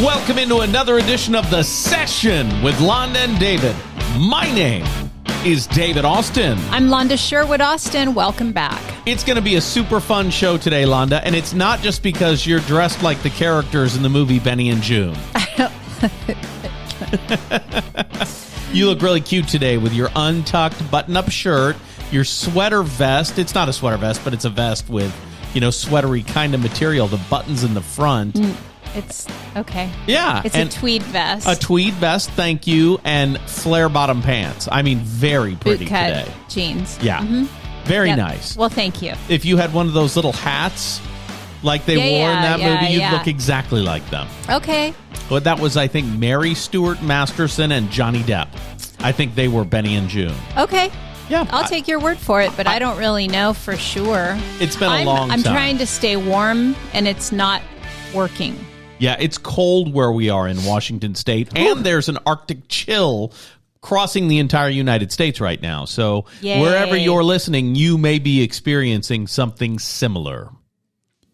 Welcome into another edition of The Session with Londa and David. My name is David Austin. I'm Londa Sherwood Austin. Welcome back. It's going to be a super fun show today, Londa, and it's not just because you're dressed like the characters in the movie Benny and June. You look really cute today with your untucked button-up shirt, your sweater vest. It's not a sweater vest, but it's a vest with, sweatery kind of material, the buttons in the front. It's okay. Yeah. It's a tweed vest. A tweed vest, thank you, and flare bottom pants. I mean, very pretty bootcut today. Jeans. Yeah. Mm-hmm. Very nice. Well, thank you. If you had one of those little hats like they wore in that movie, you'd look exactly like them. Okay. Well, that was, I think, Mary Stuart Masterson and Johnny Depp. I think they were Benny and June. Okay. Yeah. I'll take your word for it, but I don't really know for sure. It's been a long time. I'm trying to stay warm, and it's not working. Yeah, it's cold where we are in Washington State, and there's an Arctic chill crossing the entire United States right now. So wherever you're listening, you may be experiencing something similar.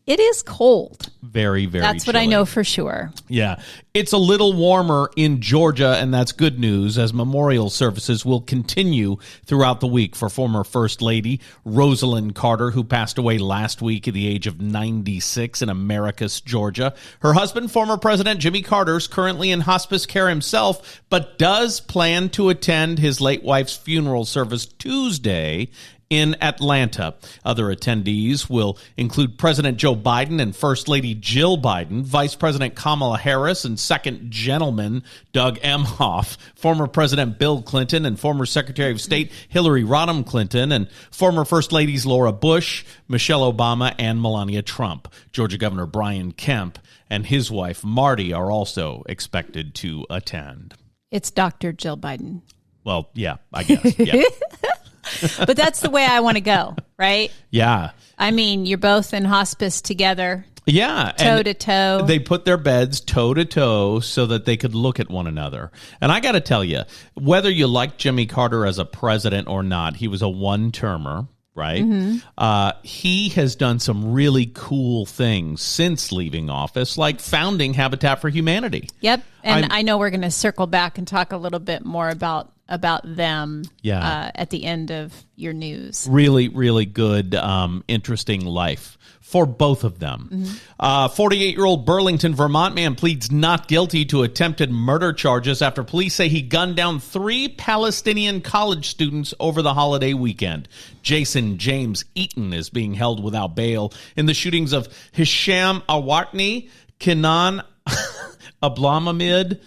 It is cold. Very, very That's what chilly. I know for sure. Yeah. It's a little warmer in Georgia, and that's good news, as memorial services will continue throughout the week for former First Lady Rosalyn Carter, who passed away last week at the age of 96 in Americus, Georgia. Her husband, former President Jimmy Carter, is currently in hospice care himself, but does plan to attend his late wife's funeral service Tuesday in Atlanta. Other attendees will include President Joe Biden and First Lady Jill Biden, Vice President Kamala Harris and Second Gentleman Doug Emhoff, former President Bill Clinton and former Secretary of State Hillary Rodham Clinton, and former First Ladies Laura Bush, Michelle Obama, and Melania Trump. Georgia Governor Brian Kemp and his wife Marty are also expected to attend. It's Dr. Jill Biden. Well, yeah, I guess. Yeah. But that's the way I want to go, right? Yeah. I mean, you're both in hospice together. Yeah. Toe to toe. They put their beds toe to toe so that they could look at one another. And I got to tell you, whether you like Jimmy Carter as a president or not, he was a one-termer, right? Mm-hmm. He has done some really cool things since leaving office, like founding Habitat for Humanity. Yep. And I know we're going to circle back and talk a little bit more about them at the end of your news. Really, really good, interesting life for both of them. Mm-hmm. 48-year-old Burlington, Vermont man pleads not guilty to attempted murder charges after police say he gunned down 3 Palestinian college students over the holiday weekend. Jason James Eaton is being held without bail in the shootings of Hisham Awatni, Kenan Ablamamid,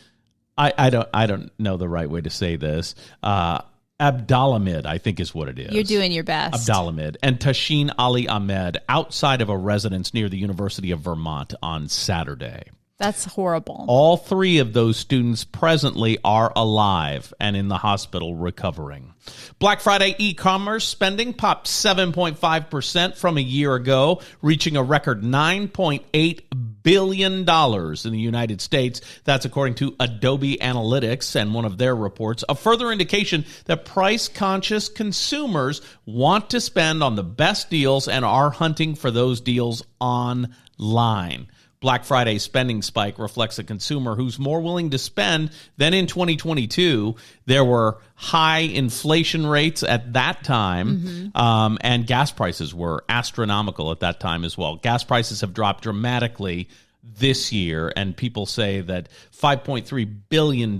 I don't know the right way to say this. Abdalhamid, I think is what it is. You're doing your best. Abdalhamid and Tashin Ali Ahmed outside of a residence near the University of Vermont on Saturday. That's horrible. All 3 of those students presently are alive and in the hospital recovering. Black Friday e-commerce spending popped 7.5% from a year ago, reaching a record $9.8 billion in the United States. That's according to Adobe Analytics and one of their reports, a further indication that price-conscious consumers want to spend on the best deals and are hunting for those deals online. Black Friday spending spike reflects a consumer who's more willing to spend than in 2022. There were high inflation rates at that time, and gas prices were astronomical at that time as well. Gas prices have dropped dramatically this year, and people say that $5.3 billion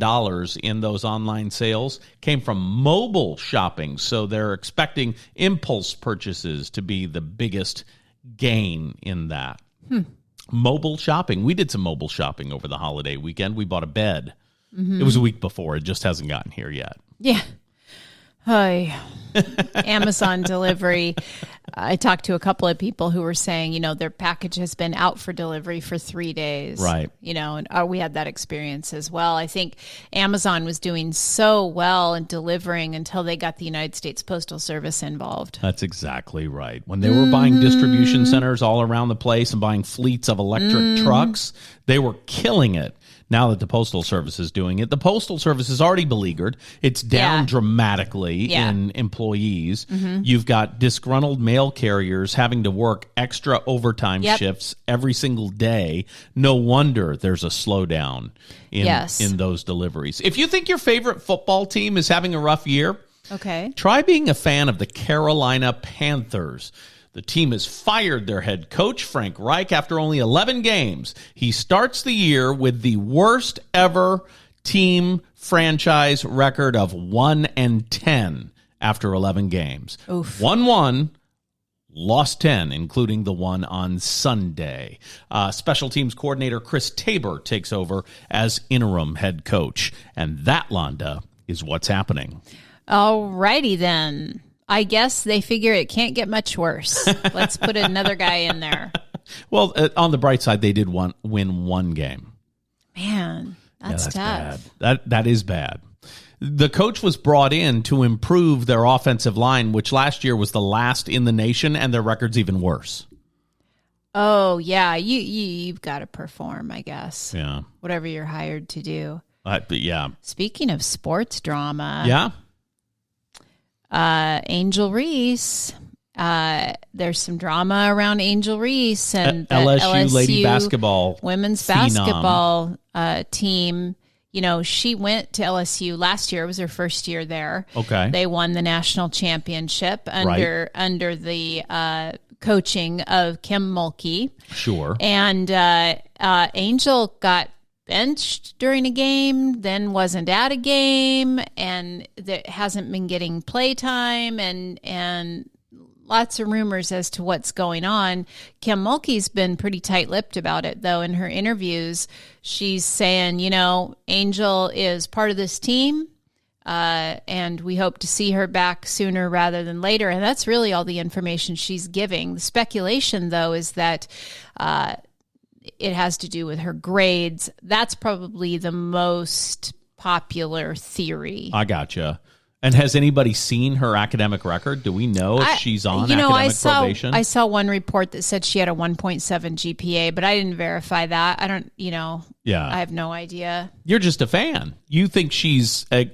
in those online sales came from mobile shopping, so they're expecting impulse purchases to be the biggest gain in that. Mobile shopping. We did some mobile shopping over the holiday weekend. We bought a bed. Mm-hmm. It was a week before. It just hasn't gotten here yet. Yeah. Hi. Amazon delivery. I talked to a couple of people who were saying, their package has been out for delivery for 3 days. Right. And we had that experience as well. I think Amazon was doing so well in delivering until they got the United States Postal Service involved. That's exactly right. When they were buying distribution centers all around the place and buying fleets of electric trucks, they were killing it. now that the Postal Service is doing it. The Postal Service is already beleaguered. It's down dramatically in employees. You've got disgruntled mail carriers having to work extra overtime shifts every single day. No wonder there's a slowdown in those deliveries. If you think your favorite football team is having a rough year, try being a fan of the Carolina Panthers. The team has fired their head coach, Frank Reich, after only 11 games. He starts the year with the worst ever team franchise record of 1-10 after 11 games. 1-1, lost 10, including the one on Sunday. Special teams coordinator Chris Tabor takes over as interim head coach. And that, Londa, is what's happening. All righty then. I guess they figure it can't get much worse. Let's put another guy in there. Well, on the bright side, they did win one game. Man, that's tough. Bad. That is bad. The coach was brought in to improve their offensive line, which last year was the last in the nation, and their record's even worse. Oh, yeah. You've got to perform, I guess. Yeah. Whatever you're hired to do. But yeah. Speaking of sports drama. Yeah. Angel Reese. There's some drama around Angel Reese and the LSU lady basketball women's phenom. basketball team. You know, she went to LSU last year. It was her first year there. Okay. They won the national championship under the coaching of Kim Mulkey. Sure. And Angel got benched during a game, then wasn't at a game, and that hasn't been getting playtime, and lots of rumors as to what's going on. Kim Mulkey's been pretty tight-lipped about it, though. In her interviews, she's saying, you know, Angel is part of this team, and we hope to see her back sooner rather than later. And that's really all the information she's giving. The speculation, though, is that it has to do with her grades. That's probably the most popular theory. I gotcha. And has anybody seen her academic record? Do we know if she's on academic probation? I saw one report that said she had a 1.7 GPA, but I didn't verify that. I don't, I have no idea. You're just a fan. You think she's a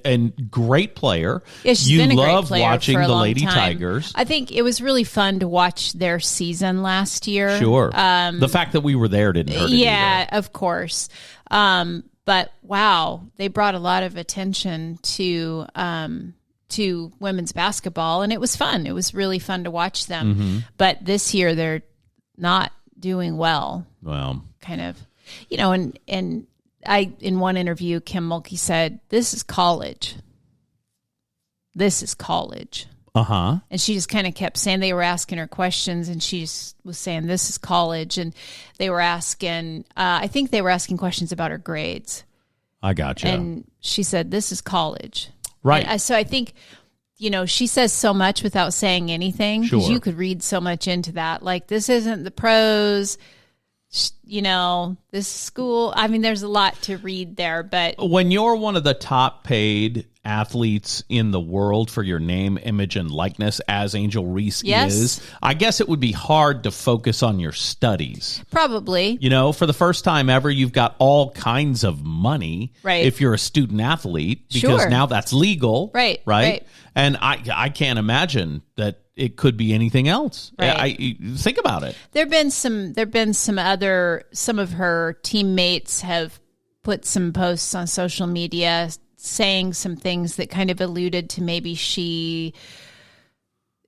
great player. Yeah, she's been a great love player watching for a the long Lady time. Tigers. I think it was really fun to watch their season last year. Sure. The fact that we were there didn't hurt it either. Of course. But wow, they brought a lot of attention to women's basketball, and it was fun. It was really fun to watch them. Mm-hmm. But this year they're not doing well. Well, kind of, and in one interview, Kim Mulkey said, "This is college. This is college." Uh-huh. And she just kind of kept saying, they were asking her questions, and she just was saying, "This is college." And they were asking, I think they were asking questions about her grades. I gotcha. And she said, "This is college." Right. So I think, she says so much without saying anything. Sure. Because you could read so much into that. Like, this isn't the pros, this school. I mean, there's a lot to read there. But when you're one of the top paid athletes in the world for your name, image, and likeness, as Angel Reese is, I guess it would be hard to focus on your studies. Probably. For the first time ever, you've got all kinds of money if you're a student athlete, because now that's legal. Right. And I can't imagine that it could be anything else. Right. Think about it. Some of her teammates have put some posts on social media saying some things that kind of alluded to maybe she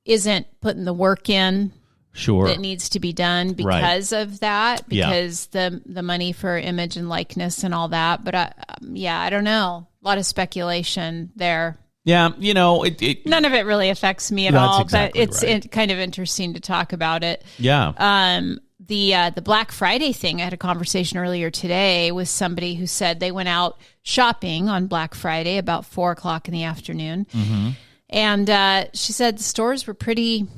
isn't putting the work in that needs to be done because of that, because the money for image and likeness and all that. But I don't know. A lot of speculation there. Yeah, none of it really affects me at all, exactly but it's kind of interesting to talk about it. Yeah. The Black Friday thing, I had a conversation earlier today with somebody who said they went out shopping on Black Friday about 4:00 in the afternoon. Mm-hmm. And she said the stores were pretty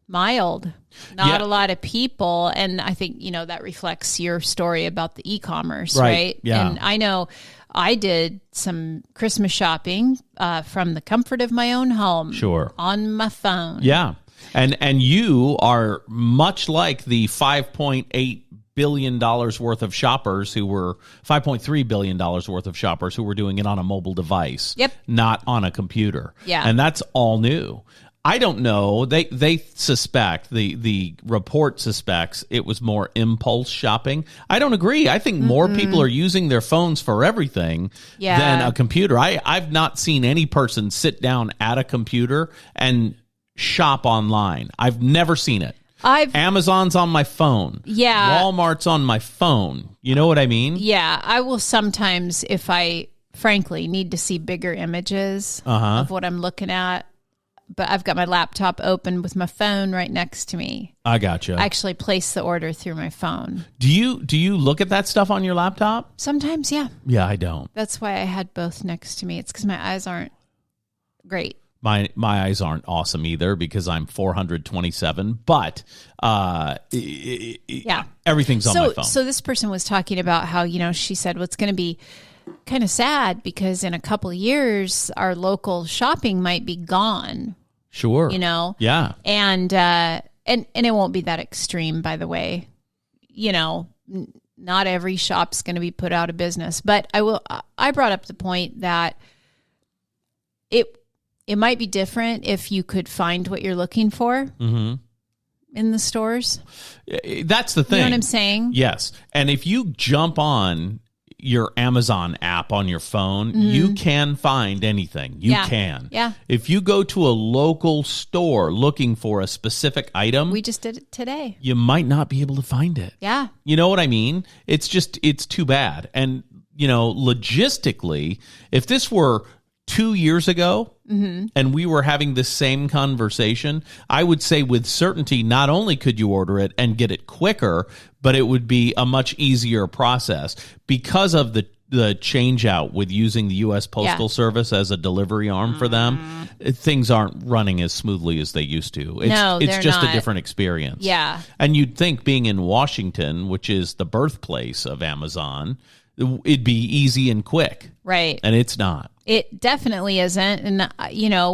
mild, not a lot of people. And I think, that reflects your story about the e-commerce, right? Yeah. And I know I did some Christmas shopping from the comfort of my own home. Sure. On my phone. Yeah. And you are much like the $5.8 billion worth of shoppers who were $5.3 billion worth of shoppers who were doing it on a mobile device, not on a computer. Yeah. And that's all new. I don't know. They suspect, the report suspects it was more impulse shopping. I don't agree. I think more people are using their phones for everything than a computer. I've not seen any person sit down at a computer and shop online. I've never seen it. Amazon's on my phone. Yeah. Walmart's on my phone. You know what I mean? Yeah. I will sometimes, if I frankly need to see bigger images of what I'm looking at, but I've got my laptop open with my phone right next to me. I gotcha. I actually place the order through my phone. Do you look at that stuff on your laptop? Sometimes, yeah. Yeah, I don't. That's why I had both next to me. It's because my eyes aren't great. My eyes aren't awesome either because I'm 427, but everything's on my phone. So this person was talking about how, she said, well, it's going to be kind of sad because in a couple of years, our local shopping might be gone. Sure. Yeah. And it won't be that extreme, by the way. Not every shop's going to be put out of business, but I brought up the point that it might be different if you could find what you're looking for in the stores. That's the thing. You know what I'm saying? Yes. And if you jump on your Amazon app on your phone, you can find anything. You can. Yeah. If you go to a local store looking for a specific item, we just did it today. You might not be able to find it. Yeah. You know what I mean? It's too bad. And, logistically, if this were 2 years ago and we were having this same conversation, I would say with certainty, not only could you order it and get it quicker, but it would be a much easier process because of the change out with using the U.S. Postal Service as a delivery arm for them. Things aren't running as smoothly as they used to. It's just a different experience. Yeah. And you'd think being in Washington, which is the birthplace of Amazon, it'd be easy and quick. Right. And it's not. It definitely isn't. And,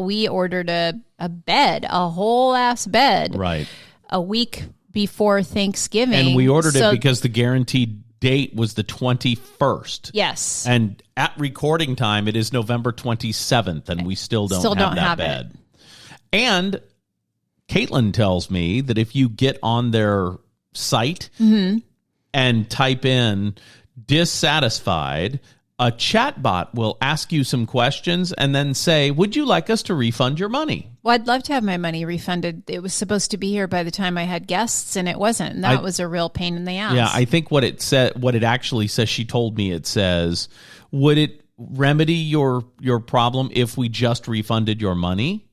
we ordered a bed, a whole ass bed. Right. A week before Thanksgiving. And we ordered it because the guaranteed date was the 21st. Yes. And at recording time, it is November 27th, and we still don't have that bed. And Caitlin tells me that if you get on their site and type in dissatisfied, a chatbot will ask you some questions and then say, would you like us to refund your money? Well, I'd love to have my money refunded. It was supposed to be here by the time I had guests, and it wasn't. And that was a real pain in the ass. Yeah, I think what it actually says, she told me it says, would it remedy your problem if we just refunded your money?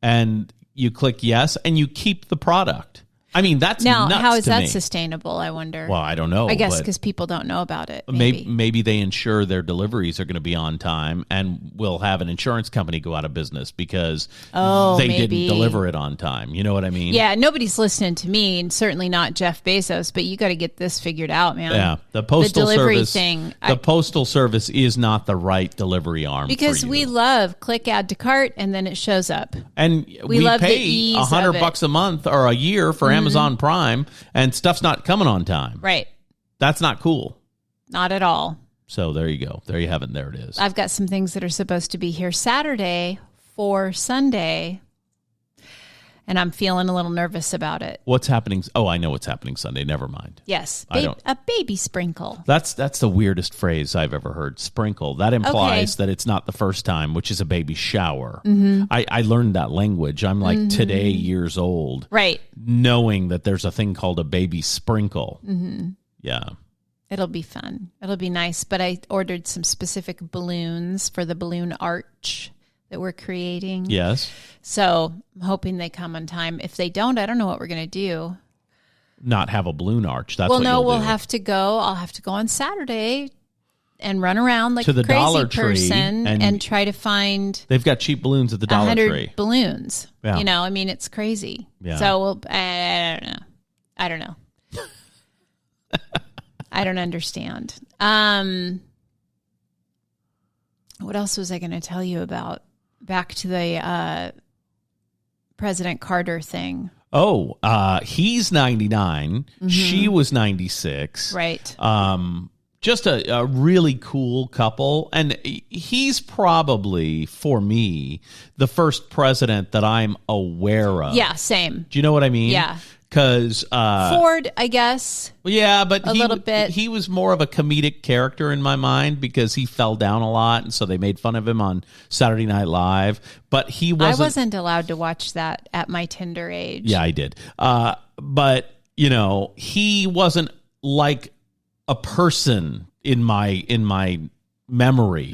And you click yes, and you keep the product. I mean, that's now, nuts how is to that me. Sustainable, I wonder? Well, I don't know. I guess because people don't know about it. Maybe they ensure their deliveries are going to be on time, and will have an insurance company go out of business because they didn't deliver it on time. You know what I mean? Yeah, nobody's listening to me, and certainly not Jeff Bezos, but you got to get this figured out, man. Yeah, the Postal Service thing. The Postal Service is not the right delivery arm because for you. we love click add to cart, and then it shows up. And we love pay the ease $100 a month or a year for Amazon Prime, and stuff's not coming on time. Right. That's not cool. Not at all. So there you go. There you have it. There it is. I've got some things that are supposed to be here Saturday for Sunday, and I'm feeling a little nervous about it. What's happening? Oh, I know what's happening Sunday. Never mind. Yes. A baby sprinkle. That's the weirdest phrase I've ever heard. Sprinkle. That implies that it's not the first time, which is a baby shower. I learned that language. I'm like today years old. Right. Knowing that there's a thing called a baby sprinkle. Yeah. It'll be fun. It'll be nice. But I ordered some specific balloons for the balloon arch that we're creating. Yes. So I'm hoping they come on time. If they don't, I don't know what we're going to do. Not have a balloon arch. That's well, what no, you'll we'll do. have to go. I'll have to go on Saturday and run around like to the a crazy Dollar Tree person and try to find. They've got cheap balloons at the Dollar 100 Tree. balloons. Yeah. You know, I mean, it's crazy. Yeah. So I don't know. I don't understand. What else was I going to tell you about? Back to the President Carter thing. He's 99. She was 96. Right. Just a really cool couple. And he's probably, for me, the first president that I'm aware of. Yeah, same. Do you know what I mean? Yeah. Because Ford, I guess. Yeah, but a little bit. He was more of a comedic character in my mind because he fell down a lot, and so they made fun of him on Saturday Night Live. But he wasn't. I wasn't allowed to watch that at my tender age. Yeah, I did. But he wasn't like a person in my memory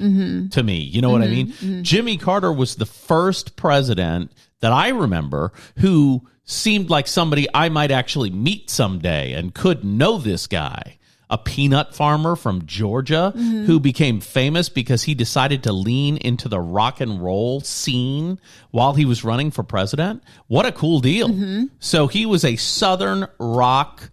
to me. You know what I mean? Jimmy Carter was the first president that I remember who seemed like somebody I might actually meet someday and could know this guy. A peanut farmer from Georgia who became famous because he decided to lean into the rock and roll scene while he was running for president. What a cool deal. So he was a Southern rock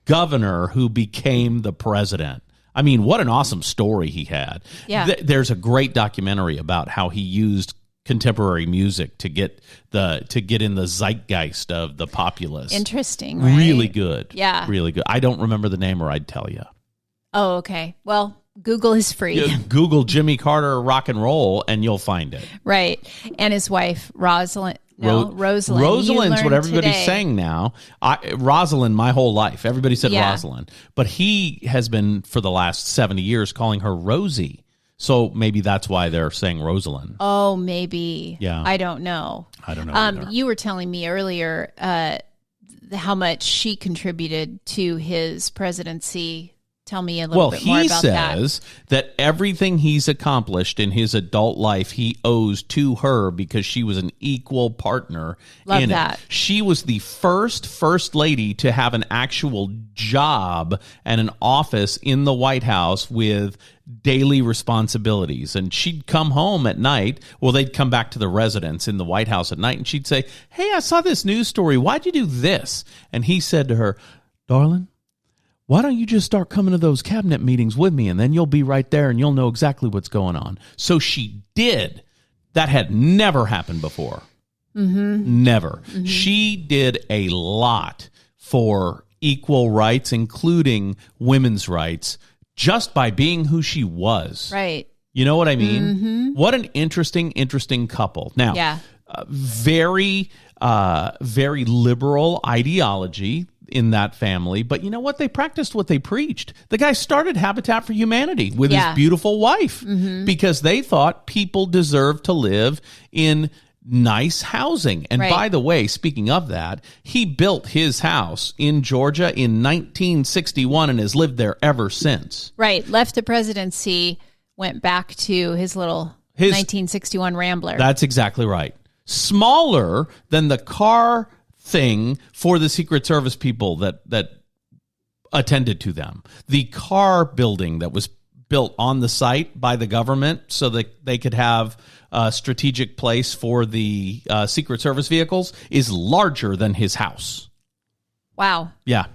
governor who became the president. I mean, what an awesome story he had. Yeah. There's a great documentary about how he used contemporary music to get in the zeitgeist of the populace. Interesting, right? Really good. Yeah. Really good. I don't remember the name or I'd tell you. Oh, okay. Well, Google is free. Google Jimmy Carter rock and roll and you'll find it. Right. And his wife, Rosalyn. Rosalyn. Rosalyn's what everybody's today. saying now. Rosalyn, my whole life. Everybody said Rosalyn. But he has been, for the last 70 years, calling her Rosie. So maybe that's why they're saying Rosalyn. Oh, maybe. Yeah. I don't know. I don't know either. You were telling me earlier how much she contributed to his presidency. Tell me a little bit more about that. Well, he says that everything he's accomplished in his adult life, he owes to her because she was an equal partner in that. it. She was the first lady to have an actual job and an office in the White House with daily responsibilities. And she'd come home at night. Well, they'd come back to the residence in the White House at night, and she'd say, "Hey, I saw this news story. Why'd you do this?" And he said to her, "Darling, why don't you just start coming to those cabinet meetings with me, and then you'll be right there and you'll know exactly what's going on." So she did. That had never happened before. Never. She did a lot for equal rights, including women's rights, just by being who she was. Right. You know what I mean? What an interesting couple. Now, very liberal ideology in that family, but you know what? They practiced what they preached. The guy started Habitat for Humanity with his beautiful wife because they thought people deserved to live in nice housing. And by the way, speaking of that, he built his house in Georgia in 1961 and has lived there ever since. Right. Left the presidency, went back to his 1961 Rambler. That's exactly right. Smaller than the car thing for the Secret Service people that attended to them. The car building that was built on the site by the government so that they could have a strategic place for the Secret Service vehicles is larger than his house. Wow. Yeah.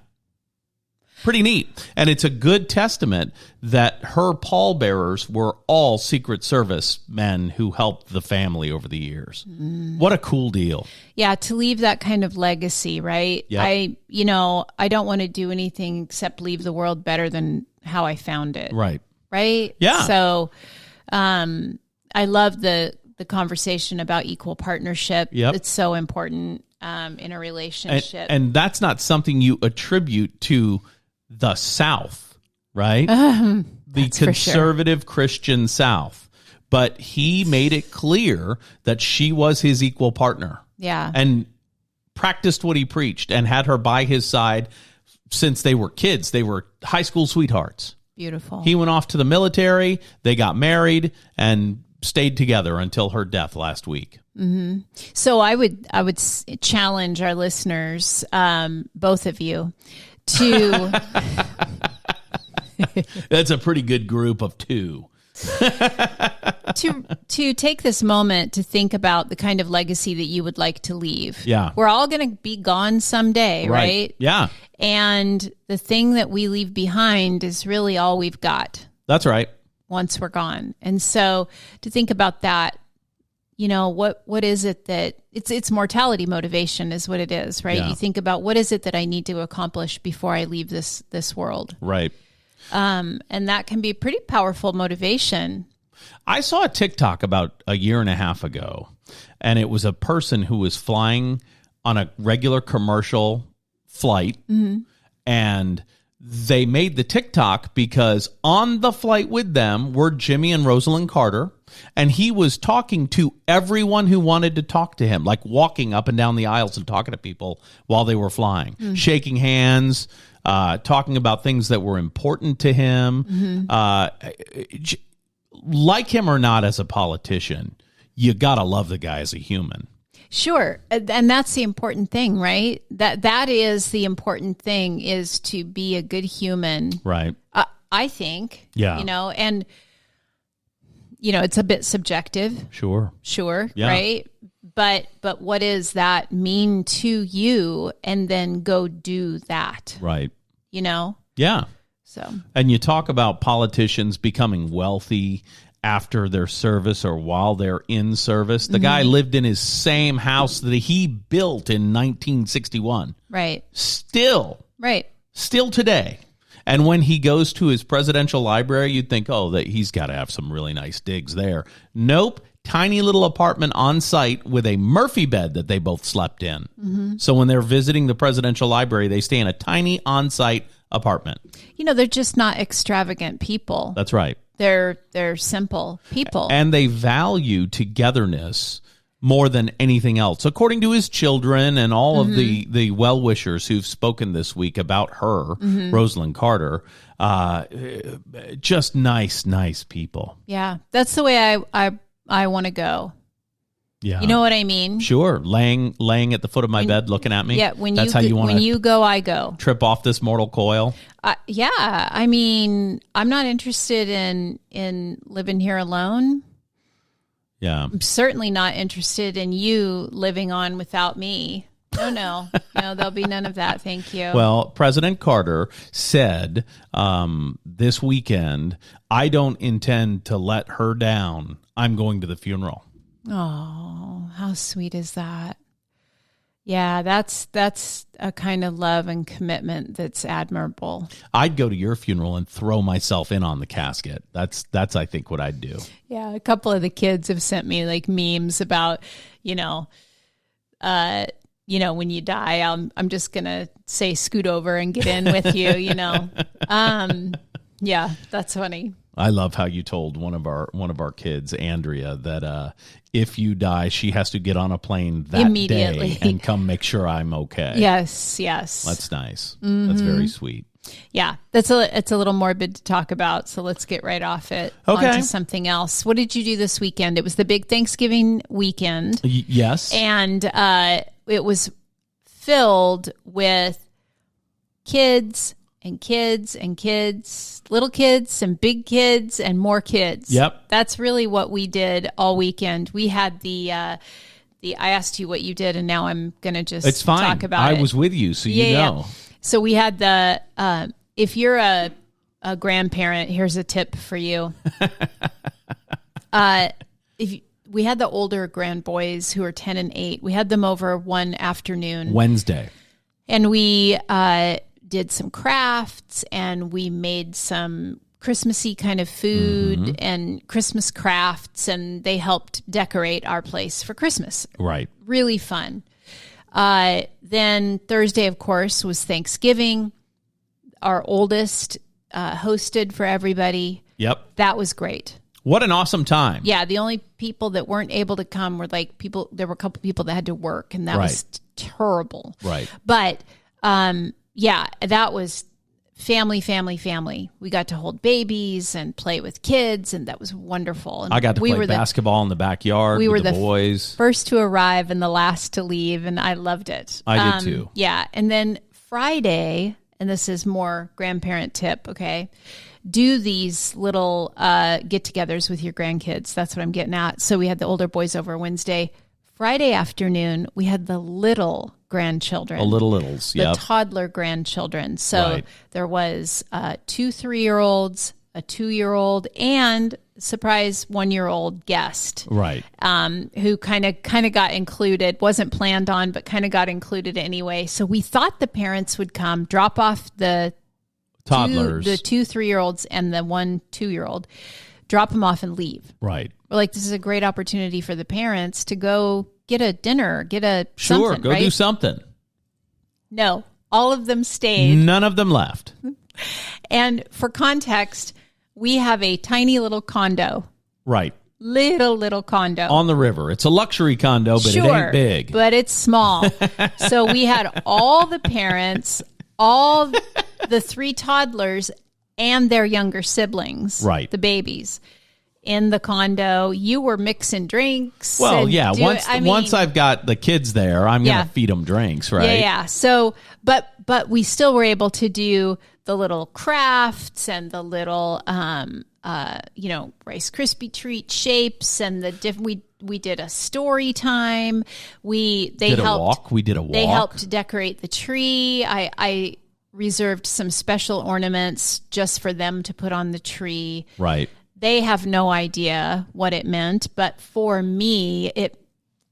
Pretty neat. And it's a good testament that her pallbearers were all Secret Service men who helped the family over the years. What a cool deal. Yeah, to leave that kind of legacy, right? Yep. I don't want to do anything except leave the world better than how I found it. Right. Right? Yeah. So I love the conversation about equal partnership. Yep. It's so important in a relationship. And that's not something you attribute to the South, right? The conservative Christian South. But he made it clear that she was his equal partner. Yeah. And practiced what he preached and had her by his side since they were kids. They were high school sweethearts. Beautiful. He went off to the military, they got married, and stayed together until her death last week. So I would challenge our listeners, both of you, to That's a pretty good group of two. to take this moment to think about the kind of legacy that you would like to leave. Yeah. We're all going to be gone someday, right? Yeah. And the thing that we leave behind is really all we've got That's right. once we're gone. And so to think about that what is it that it's mortality motivation is what it is, right? Yeah. You think about what is it that I need to accomplish before I leave this world. Right. And that can be pretty powerful motivation. I saw a TikTok about a year and a half ago, and it was a person who was flying on a regular commercial flight, and they made the TikTok because on the flight with them were Jimmy and Rosalyn Carter, and he was talking to everyone who wanted to talk to him, like walking up and down the aisles and talking to people while they were flying, shaking hands, talking about things that were important to him. Like him or not as a politician, you got to love the guy as a human. Sure. And that's the important thing, right? That is the important thing, is to be a good human. Right. I think. Yeah. And it's a bit subjective. Sure. Yeah. Right? But what does that mean to you? And then go do that. Right. Yeah. So. And you talk about politicians becoming wealthy after their service or while they're in service. The guy lived in his same house that he built in 1961. Right. Still today. And when he goes to his presidential library, you'd think, that he's got to have some really nice digs there. Nope. Tiny little apartment on site with a Murphy bed that they both slept in. So when they're visiting the presidential library, they stay in a tiny on-site apartment. They're just not extravagant people. That's right. They're simple people. And they value togetherness more than anything else. According to his children and all of the well-wishers who've spoken this week about her, Rosalyn Carter, just nice people. Yeah, that's the way I want to go. Yeah. You know what I mean? Sure. Laying at the foot of my bed looking at me. Yeah, that's how you want to. When you go, I go. Trip off this mortal coil. Yeah. I mean, I'm not interested in living here alone. Yeah. I'm certainly not interested in you living on without me. No, there'll be none of that. Thank you. Well, President Carter said this weekend, I don't intend to let her down. I'm going to the funeral. Oh, how sweet is that? Yeah, that's a kind of love and commitment that's admirable. I'd go to your funeral and throw myself in on the casket. That's I think what I'd do. Yeah, a couple of the kids have sent me like memes about, when you die, I'm just gonna say scoot over and get in with you. Yeah, that's funny. I love how you told one of our kids, Andrea, that if you die, she has to get on a plane that immediately day and come make sure I'm okay. Yes. That's nice. That's very sweet. Yeah, it's a little morbid to talk about, so let's get right off it. Okay. Onto something else. What did you do this weekend? It was the big Thanksgiving weekend. Yes. And it was filled with kids and kids and kids, little kids and big kids and more kids. Yep. That's really what we did all weekend. We had I asked you what you did, and now I'm going to just talk about it. I was with you, so you know. Yeah. So we had if you're a grandparent, here's a tip for you. We had the older grand boys who are 10 and 8. We had them over one afternoon. Wednesday. And we did some crafts, and we made some Christmassy kind of food and Christmas crafts, and they helped decorate our place for Christmas. Right. Really fun. Then Thursday, of course, was Thanksgiving. Our oldest hosted for everybody. Yep. That was great. What an awesome time. Yeah, the only people that weren't able to come were there were a couple people that had to work, and that was terrible. Right. But yeah, that was family. We got to hold babies and play with kids, and that was wonderful. And I got to play basketball in the backyard with the boys. First to arrive and the last to leave, and I loved it. I did too. Yeah, and then Friday, and this is more grandparent tip, okay? Do these little get-togethers with your grandkids. That's what I'm getting at. So we had the older boys over Wednesday. Friday afternoon, we had the little grandchildren. The littles, the toddler grandchildren. So there was 2 3-year-olds, a 2-year-old, and surprise 1-year-old guest, Right. who kind of got included, wasn't planned on, but kind of got included anyway. So we thought the parents would come, drop off the Toddlers. the 2 3-year-olds and the 1 2-year-old, drop them off and leave. Right. We're like, this is a great opportunity for the parents to go get a dinner, get a Sure, something, go right? do something. No, all of them stayed. None of them left. And for context, we have a tiny little condo. Right. Little condo. On the river. It's a luxury condo, but Sure, it ain't big. but it's small. So we had all the parents, all the 3 toddlers, and their younger siblings, Right. the babies, in the condo. You were mixing drinks. Well, and yeah. Once I've got the kids there, I'm going Yeah. to feed them drinks, right? Yeah. So, but we still were able to do the little crafts and the little, Rice Krispie treat shapes and we did a story time. They did a helped walk. We did a walk. They helped decorate the tree. I reserved some special ornaments just for them to put on the tree. Right. They have no idea what it meant, but for me, it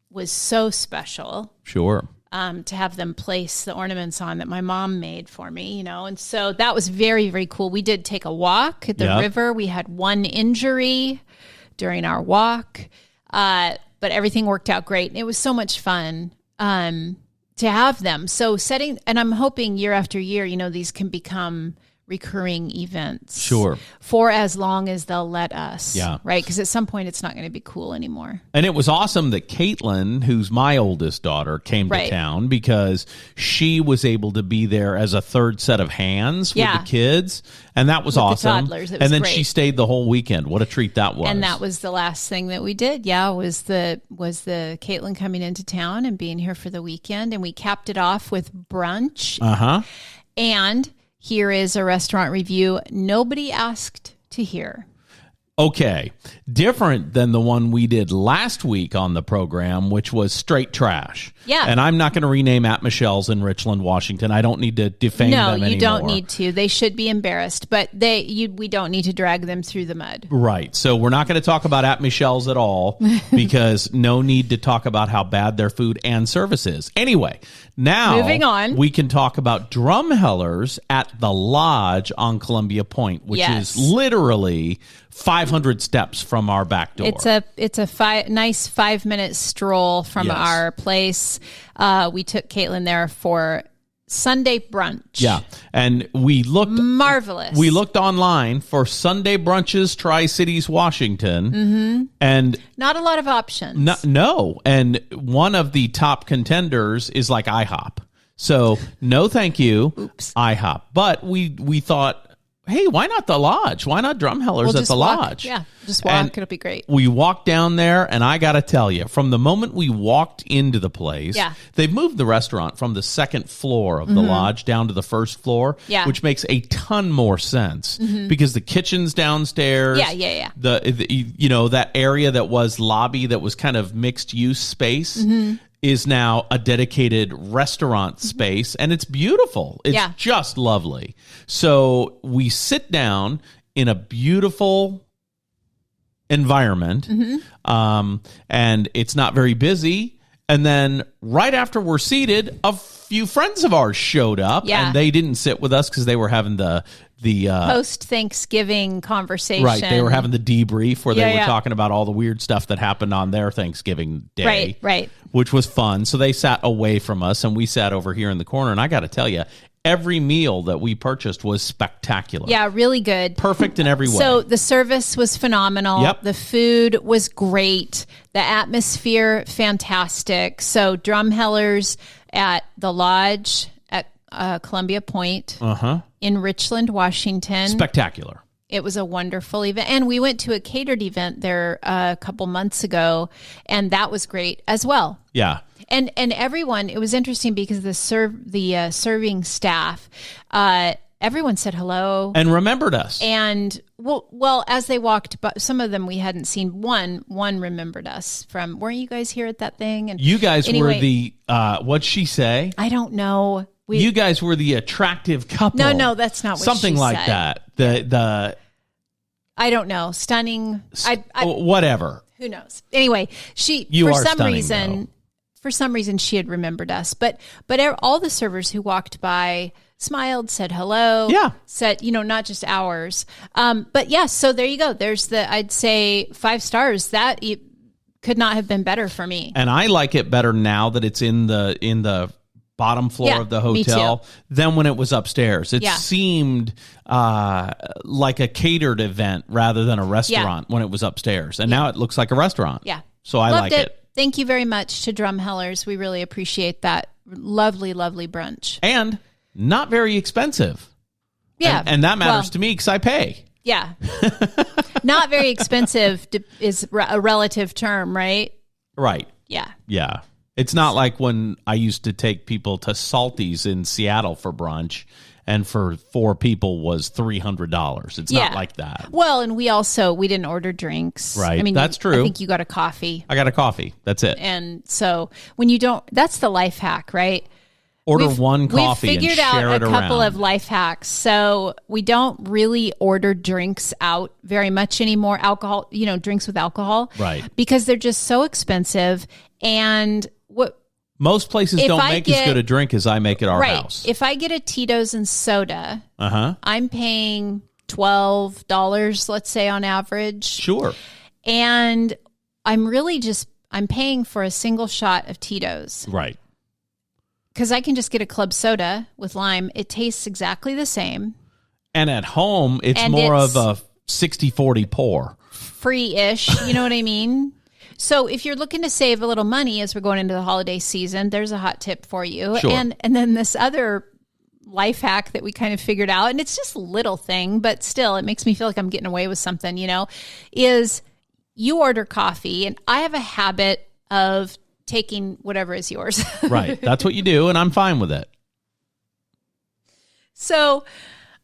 was so special. Sure. To have them place the ornaments on that my mom made for me, and so that was very, very cool. We did take a walk at the river. We had 1 injury during our walk, but everything worked out great. And it was so much fun to have them. So and I'm hoping year after year, these can become recurring events. Sure. For as long as they'll let us. Yeah. Right? Because at some point it's not going to be cool anymore. And it was awesome that Caitlin, who's my oldest daughter, came to town because she was able to be there as a third set of hands with the kids. And that was awesome. The toddlers. It was and then great. she stayed the whole weekend. What a treat that was. And that was the last thing that we did. Yeah, was the Caitlin coming into town and being here for the weekend. And we capped it off with brunch. Uh-huh. And here is a restaurant review nobody asked to hear. Okay. Different than the one we did last week on the program, which was straight trash. Yeah. And I'm not going to rename At Michelle's in Richland, Washington. I don't need to defame them anymore. No, you don't need to. They should be embarrassed, but we don't need to drag them through the mud. Right. So we're not going to talk about At Michelle's at all because no need to talk about how bad their food and service is. Anyway, now moving on, we can talk about Drumhellers at the Lodge on Columbia Point, which is literally 500 steps from our back door. It's a nice 5-minute stroll from our place. We took Caitlin there for Sunday brunch. Yeah. And we looked marvelous. We looked online for Sunday brunches, Tri-Cities, Washington. Mm-hmm. And not a lot of options. No. And one of the top contenders is like IHOP. So no, thank you. Oops. IHOP. But we thought, hey, why not the Lodge? Why not Drumhellers at the Lodge? Yeah, just walk. It'll be great. We walked down there, and I got to tell you, from the moment we walked into the place, they've moved the restaurant from the second floor of the Lodge down to the first floor, which makes a ton more sense because the kitchen's downstairs. Yeah. That area that was lobby that was kind of mixed use space. Is now a dedicated restaurant space, and it's beautiful. It's just lovely. So we sit down in a beautiful environment, and it's not very busy. And then right after we're seated, a few friends of ours showed up, and they didn't sit with us because they were having the post-Thanksgiving conversation. Right, they were having the debrief where they were talking about all the weird stuff that happened on their Thanksgiving day. Right. Which was fun. So they sat away from us, and we sat over here in the corner. And I got to tell you, every meal that we purchased was spectacular. Yeah, really good. Perfect in every way. So the service was phenomenal. Yep. The food was great. The atmosphere, fantastic. So Drumhellers at the Lodge at Columbia Point in Richland, Washington. Spectacular. It was a wonderful event. And we went to a catered event there a couple months ago, and that was great as well. Yeah. And everyone, it was interesting because the serving staff, everyone said hello and remembered us. And well, as they walked, but some of them we hadn't seen. One remembered us from. Weren't you guys here at that thing? And you guys were the what'd she say? I don't know. You guys were the attractive couple. No, that's not what something she like said. that. The I don't know. Stunning. Whatever. Who knows? Anyway, for some reason she had remembered us, but all the servers who walked by smiled, said hello, said, not just ours. But yeah, so there you go. There's I'd say 5 stars. That could not have been better for me. And I like it better now that it's in the bottom floor of the hotel than when it was upstairs. It seemed like a catered event rather than a restaurant when it was upstairs. And now it looks like a restaurant. Yeah. So I like it. Thank you very much to Drumhellers. We really appreciate that. Lovely, lovely brunch. And not very expensive. Yeah. And that matters to me because I pay. Yeah. Not very expensive is a relative term, right? Right. Yeah. Yeah. It's not like when I used to take people to Salty's in Seattle for brunch, and for 4 people was $300. It's not like that. Well, and we didn't order drinks. Right. I mean, that's true. I think you got a coffee. I got a coffee. That's it. And so when you don't, that's the life hack, right? Order one coffee and share it around. We've figured out a couple of life hacks. So we don't really order drinks out very much anymore. Alcohol, drinks with alcohol. Right. Because they're just so expensive. And most places don't make as good a drink as I make at our house. If I get a Tito's and soda, I'm paying $12, let's say, on average. Sure. And I'm paying for a single shot of Tito's. Right. Because I can just get a club soda with lime. It tastes exactly the same. And at home, it's more of a 60-40 pour. Free-ish, you know what I mean? So if you're looking to save a little money as we're going into the holiday season, there's a hot tip for you. Sure. And then this other life hack that we kind of figured out, and it's just a little thing, but still it makes me feel like I'm getting away with something, is you order coffee, and I have a habit of taking whatever is yours. Right. That's what you do, and I'm fine with it. So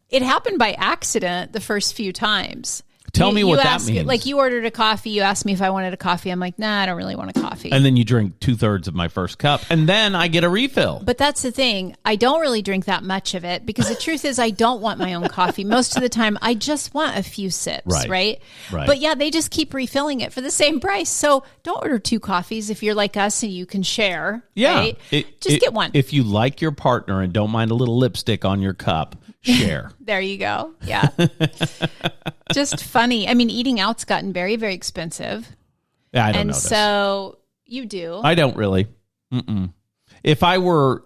it happened by accident the first few times. Tell me what that means. Like you ordered a coffee. You asked me if I wanted a coffee. I'm like, nah, I don't really want a coffee. And then you drink 2/3 of my first cup, and then I get a refill. But that's the thing. I don't really drink that much of it because the truth is I don't want my own coffee. Most of the time, I just want a few sips, right? But yeah, they just keep refilling it for the same price. So don't order 2 coffees if you're like us and you can share. Yeah. Right? Just get one. If you like your partner and don't mind a little lipstick on your cup, share. There you go. Yeah. Just funny. I mean, eating out's gotten very, very expensive. Yeah, I don't know. And so you do. I don't really. If I were,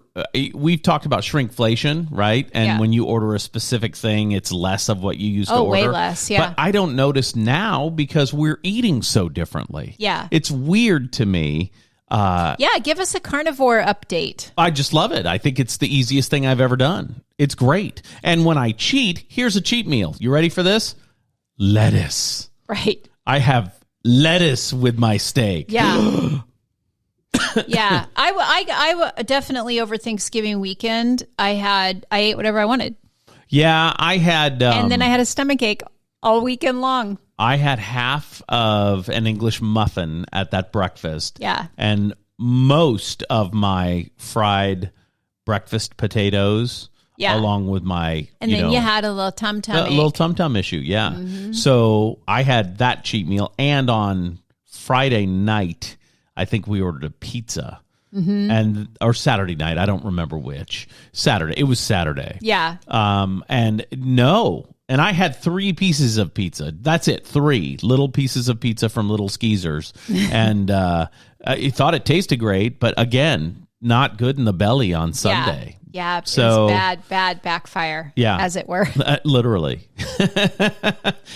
we've talked about shrinkflation, right? And when you order a specific thing, it's less of what you used to order. Oh, way less, yeah. But I don't notice now because we're eating so differently. Yeah. It's weird to me. Give us a carnivore update. I just love it. I think it's the easiest thing I've ever done. It's great. And when I cheat, here's a cheat meal. You ready for this? Lettuce. Right. I have lettuce with my steak. Yeah. Yeah. I definitely over Thanksgiving weekend, I ate whatever I wanted. Yeah, I had... and then I had a stomachache all weekend long. I had half of an English muffin at that breakfast. Yeah. And most of my fried breakfast potatoes, along with my, and then you had a little tum-tum a little tum-tum issue, yeah. Mm-hmm. So I had that cheat meal. And on Friday night, I think we ordered a pizza. Mm-hmm. Or Saturday night, I don't remember which. Saturday. It was Saturday. Yeah. And I had 3 pieces of pizza. That's it. 3 little pieces of pizza from Little Skeezers. And I thought it tasted great, but again, not good in the belly on Sunday. Yeah. So, it was bad backfire, as it were. Literally.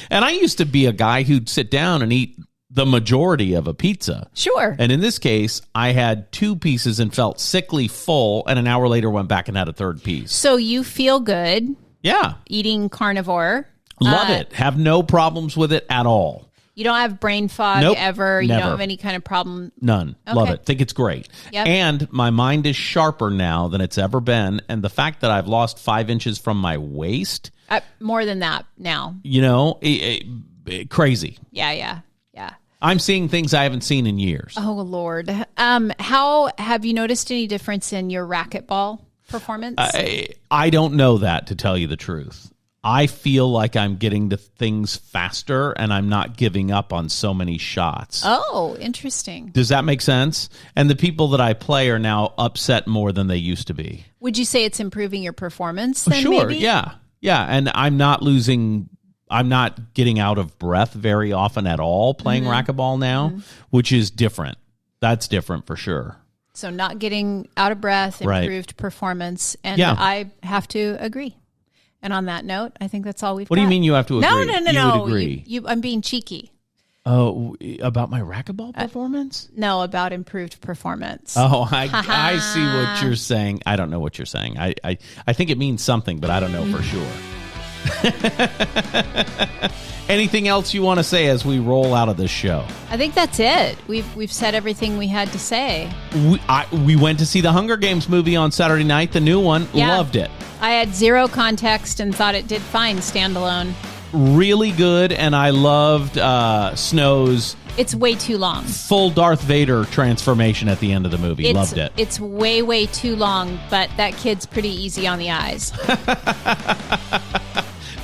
And I used to be a guy who'd sit down and eat the majority of a pizza. Sure. And in this case, I had 2 pieces and felt sickly full, and an hour later went back and had a 3rd piece. So you feel good. Yeah. Eating carnivore. Love it. Have no problems with it at all. You don't have brain fog ever? You Never. don't have any kind of problem? None. Okay. Love it. Think it's great. Yep. And my mind is sharper now than it's ever been. And the fact that I've lost 5 inches from my waist. More than that now. Crazy. Yeah. I'm seeing things I haven't seen in years. Oh, Lord. How have you noticed any difference in your racquetball performance? I don't know that, to tell you the truth. I feel like I'm getting to things faster and I'm not giving up on so many shots. Oh, interesting. Does that make sense? And the people that I play are now upset more than they used to be. Would you say it's improving your performance then, Sure, maybe? yeah. And I'm not getting out of breath very often at all playing racquetball now, which is different. That's different for sure. So not getting out of breath, improved performance. And I have to agree. And on that note, I think that's all we've got. What do you mean you have to agree? No. You would agree. I'm being cheeky. Oh, about my racquetball performance? No, about improved performance. Oh, I see what you're saying. I don't know what you're saying. I think it means something, but I don't know for sure. Anything else you want to say as we roll out of this show? I think that's it. We've said everything we had to say. We went to see the Hunger Games movie on Saturday night, the new one. Yeah. Loved it. I had zero context and thought it did fine standalone. Really good, and I loved Snow's... It's way too long. Full Darth Vader transformation at the end of the movie. Loved it. It's way, way too long, but that kid's pretty easy on the eyes.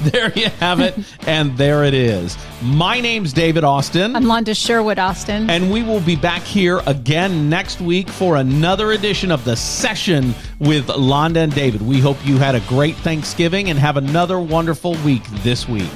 There you have it, and there it is. My name's David Austin. I'm Londa Sherwood Austin. And we will be back here again next week for another edition of The Session with Londa and David. We hope you had a great Thanksgiving and have another wonderful week this week.